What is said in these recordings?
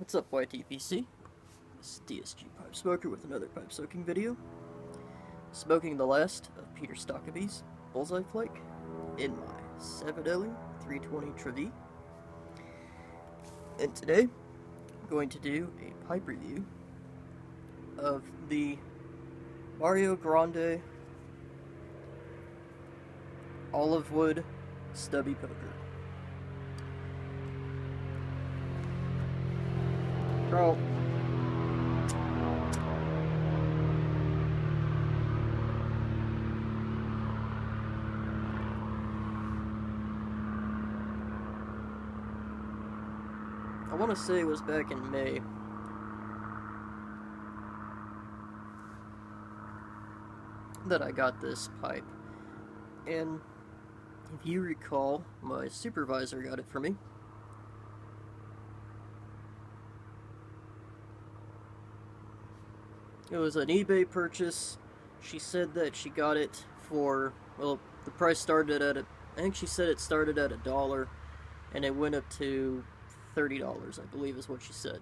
What's up, YTPC? This is DSG Pipe Smoker with another pipe soaking video. Smoking the last of Peter Stockaby's Bullseye Flake in my 7L 320 Trevi. And today, I'm going to do a pipe review of the Grandi olive wood stubby poker. Bro. I want to say it was back in May. That I got this pipe. And if you recall, my supervisor got it for me. It was an eBay purchase. She said that she got it for, well, the price started at I think she said it started at $1, and it went up to $30, I believe is what she said.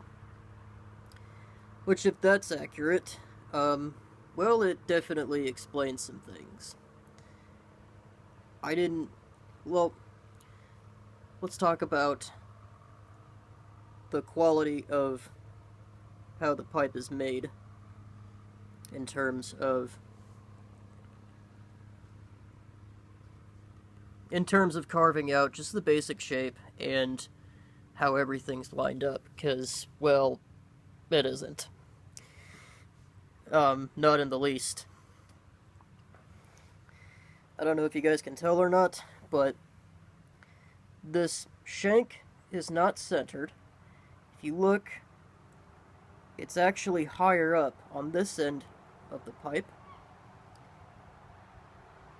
Which, if that's accurate, well, it definitely explains some things. Well, let's talk about the quality of how the pipe is made. In terms of carving out just the basic shape and how everything's lined up, because, well, it isn't. Not in the least. I don't know if you guys can tell or not, but this shank is not centered. If you look, it's actually higher up on this end of the pipe,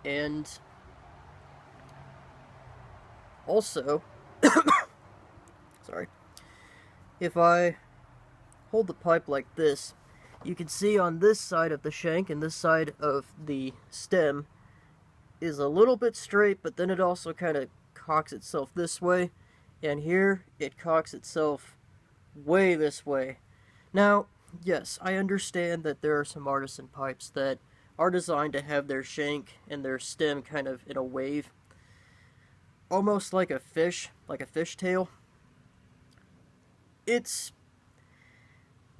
and also sorry, if I hold the pipe like this, you can see on this side of the shank and this side of the stem is a little bit straight, but then it also kind of cocks itself this way, and here it cocks itself way this way. Now, yes, I understand that there are some artisan pipes that are designed to have their shank and their stem kind of in a wave, almost like a fish tail.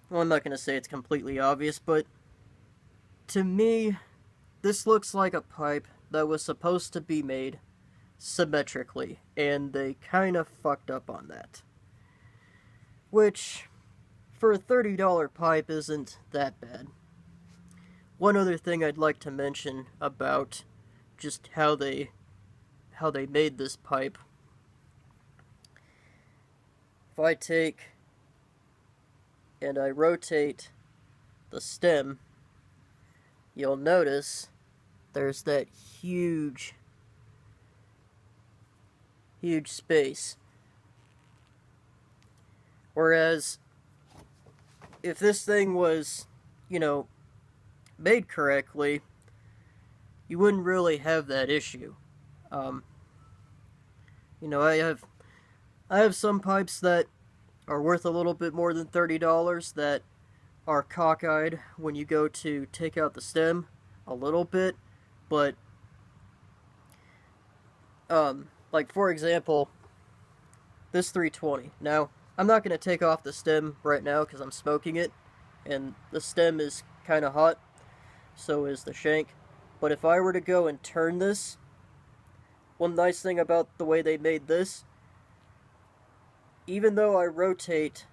Well, I'm not going to say it's completely obvious, but to me, this looks like a pipe that was supposed to be made symmetrically, and they kind of fucked up on that. Which, for a $30 pipe, isn't that bad. One other thing I'd like to mention about just how they made this pipe. If I take and I rotate the stem, you'll notice there's that huge space. Whereas, if this thing was, made correctly, you wouldn't really have that issue. I have some pipes that are worth a little bit more than $30 that are cockeyed when you go to take out the stem a little bit, but, like, for example, this 320. Now, I'm not going to take off the stem right now because I'm smoking it, and the stem is kind of hot, so is the shank. But if I were to go and turn this, one nice thing about the way they made this, even though I rotate,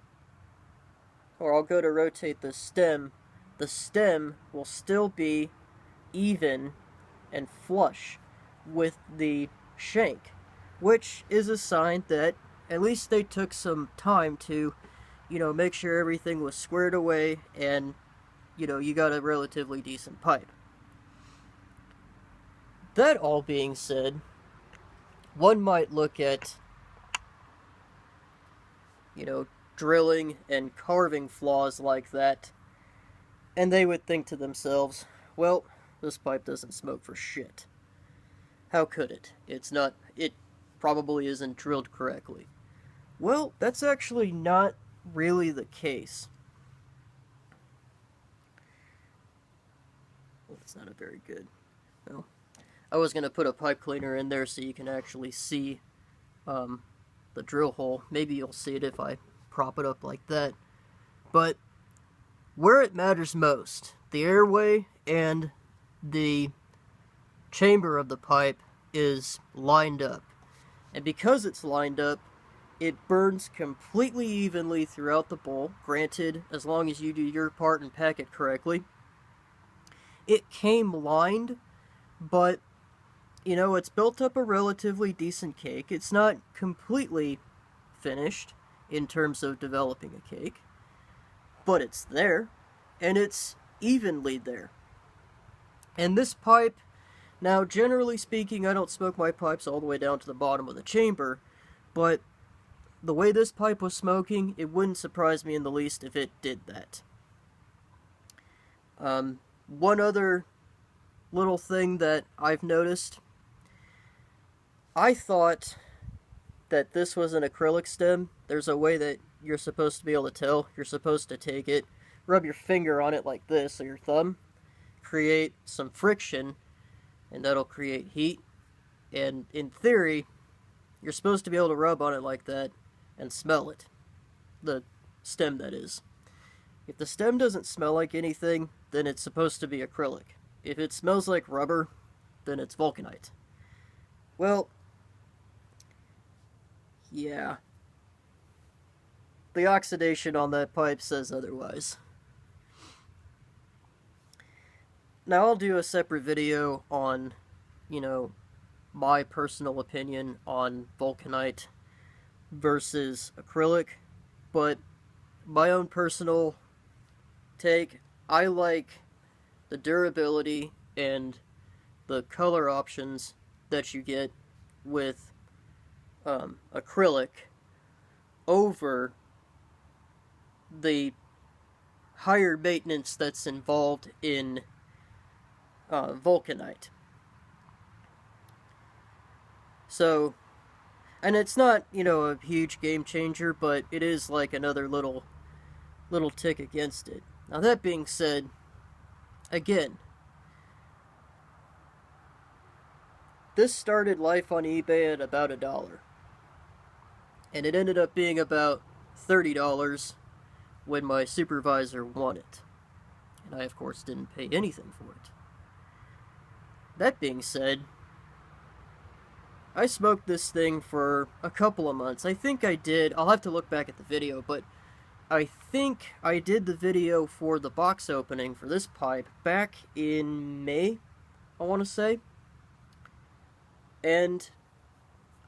or I'll go to rotate the stem will still be even and flush with the shank, which is a sign that at least they took some time to, make sure everything was squared away and, you got a relatively decent pipe. That all being said, one might look at, drilling and carving flaws like that, and they would think to themselves, well, this pipe doesn't smoke for shit. How could it? It probably isn't drilled correctly. Well, that's actually not really the case. Well, it's not a very good... Well, I was going to put a pipe cleaner in there so you can actually see the drill hole. Maybe you'll see it if I prop it up like that. But where it matters most, the airway and the chamber of the pipe is lined up. And because it's lined up, it burns completely evenly throughout the bowl. Granted, as long as you do your part and pack it correctly. It came lined, but, you know, it's built up a relatively decent cake. It's not completely finished in terms of developing a cake, but it's there, and it's evenly there. And this pipe, now generally speaking, I don't smoke my pipes all the way down to the bottom of the chamber, but the way this pipe was smoking, it wouldn't surprise me in the least if it did that. One other little thing that I've noticed, I thought that this was an acrylic stem. There's a way that you're supposed to be able to tell. You're supposed to take it, rub your finger on it like this, or your thumb, create some friction, and that'll create heat. And in theory, you're supposed to be able to rub on it like that and smell it. The stem, that is. If the stem doesn't smell like anything, then it's supposed to be acrylic. If it smells like rubber, then it's vulcanite. Well, yeah. The oxidation on that pipe says otherwise. Now I'll do a separate video on, you know, my personal opinion on vulcanite versus acrylic, but my own personal take, I like the durability and the color options that you get with acrylic over the higher maintenance that's involved in vulcanite. So, and it's not, you know, a huge game changer, but it is like another little tick against it. Now that being said, again, this started life on eBay at about $1, and it ended up being about $30 when my supervisor won it, and I of course didn't pay anything for it. That being said, I smoked this thing for a couple of months. I think I did, I'll have to look back at the video, but I think I did the video for the box opening for this pipe back in May, I want to say. And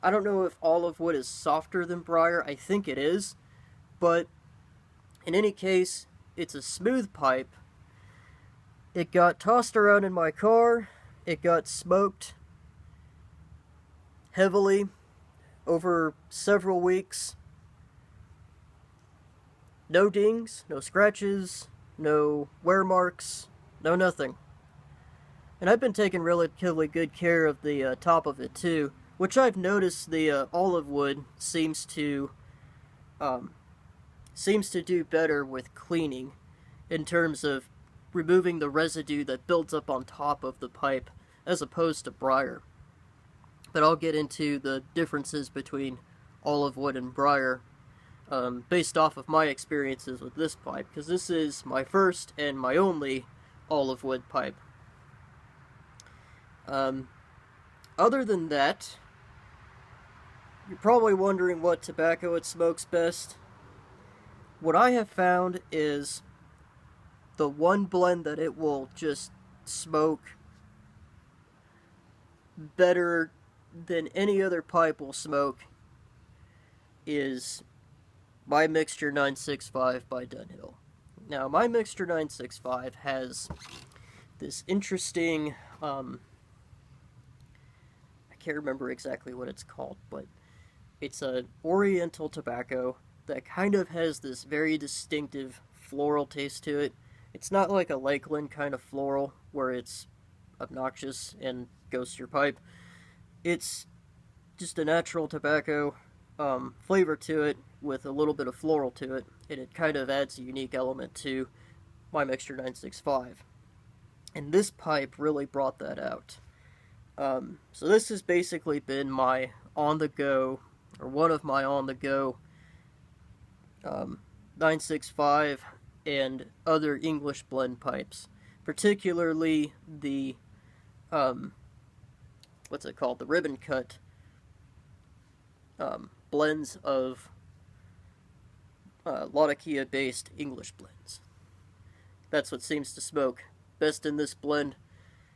I don't know if olive wood is softer than briar. I think it is. But in any case, it's a smooth pipe. It got tossed around in my car. It got smoked heavily over several weeks. No dings, no scratches, no wear marks, no nothing. And I've been taking relatively good care of the top of it too, which I've noticed the olive wood seems to do better with cleaning in terms of removing the residue that builds up on top of the pipe as opposed to briar. But I'll get into the differences between olive wood and briar based off of my experiences with this pipe, because this is my first and my only olive wood pipe. Other than that, you're probably wondering what tobacco it smokes best. What I have found is the one blend that it will just smoke better than any other pipe will smoke is my Mixture 965 by Dunhill. Now, my Mixture 965 has this interesting, I can't remember exactly what it's called, but it's an oriental tobacco that kind of has this very distinctive floral taste to it. It's not like a Lakeland kind of floral where it's obnoxious and goes to your pipe. It's just a natural tobacco flavor to it with a little bit of floral to it, and it kind of adds a unique element to my Mixture 965. And this pipe really brought that out. So this has basically been my on-the-go, or one of my on-the-go 965 and other English blend pipes, particularly the what's it called, the ribbon cut blends of Latakia based English blends. That's what seems to smoke best in this blend.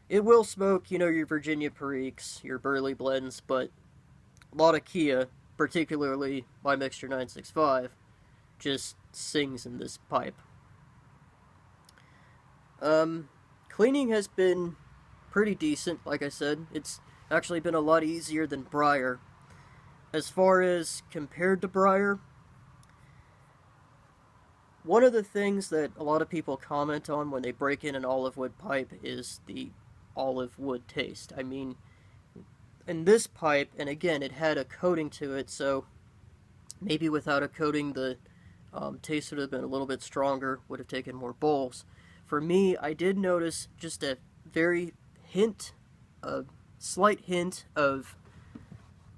It will smoke, you know, your Virginia Periques, your Burley blends, but Latakia, particularly my Mixture 965, just sings in this pipe. Cleaning has been pretty decent, like I said. It's actually been a lot easier than Briar. As far as compared to Briar, one of the things that a lot of people comment on when they break in an olive wood pipe is the olive wood taste. I mean, in this pipe, and again, it had a coating to it, so maybe without a coating, the taste would have been a little bit stronger, would have taken more bowls. For me, I did notice just a very slight hint of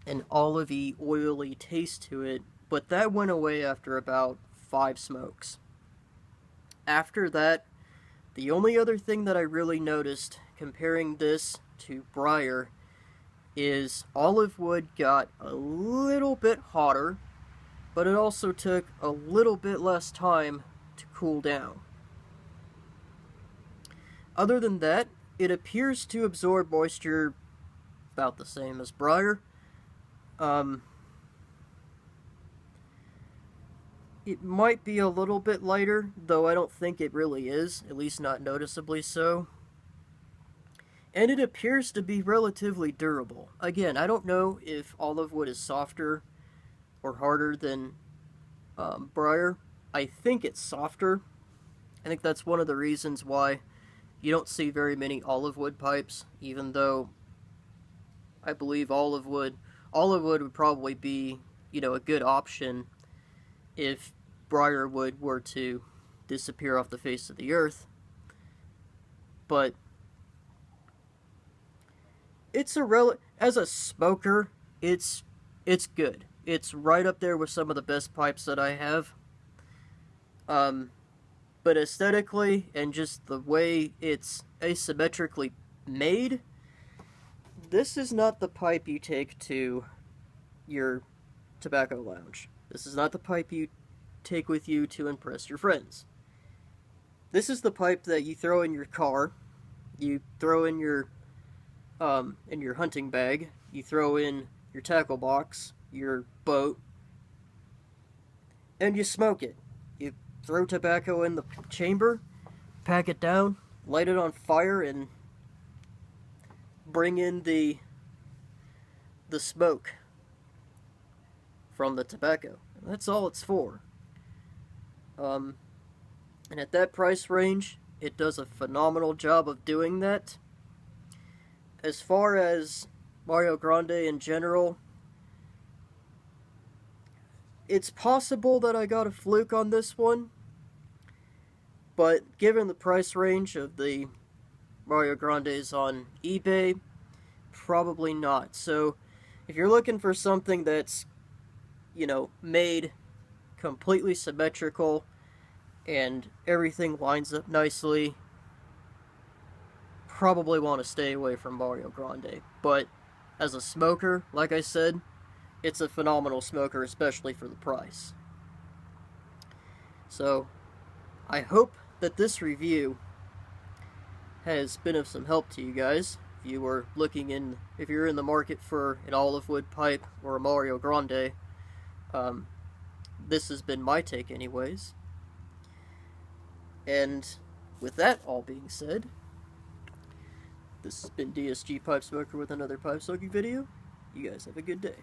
an olivey, oily taste to it, but that went away after about 5 smokes. After that, the only other thing that I really noticed comparing this to Briar is olive wood got a little bit hotter, but it also took a little bit less time to cool down. Other than that, it appears to absorb moisture about the same as Briar. It might be a little bit lighter, though I don't think it really is, at least not noticeably so. And it appears to be relatively durable. Again, I don't know if olive wood is softer or harder than Briar. I think it's softer. I think that's one of the reasons why you don't see very many olive wood pipes, even though I believe olive wood would probably be, you know, a good option if Briar wood were to disappear off the face of the earth. But it's as a smoker, it's good. It's right up there with some of the best pipes that I have. But aesthetically and just the way it's asymmetrically made, this is not the pipe you take to your tobacco lounge. This is not the pipe you take with you to impress your friends. This is the pipe that you throw in your car, you throw in your hunting bag, you throw in your tackle box, your boat, and you smoke it. You throw tobacco in the chamber, pack it down, light it on fire, and bring in the smoke from the tobacco. That's all it's for. And at that price range, it does a phenomenal job of doing that. As far as Mario Grande in general, it's possible that I got a fluke on this one, but given the price range of the Mario Grandes on eBay, probably not. So if you're looking for something that's, you know, made completely symmetrical and everything lines up nicely, probably want to stay away from Mario Grande. But as a smoker, like I said, it's a phenomenal smoker, especially for the price. So I hope that this review has been of some help to you guys. If you're in the market for an olive wood pipe or a Mario Grande, this has been my take anyways. And with that all being said, this has been DSG Pipe Smoker with another pipe smoking video. You guys have a good day.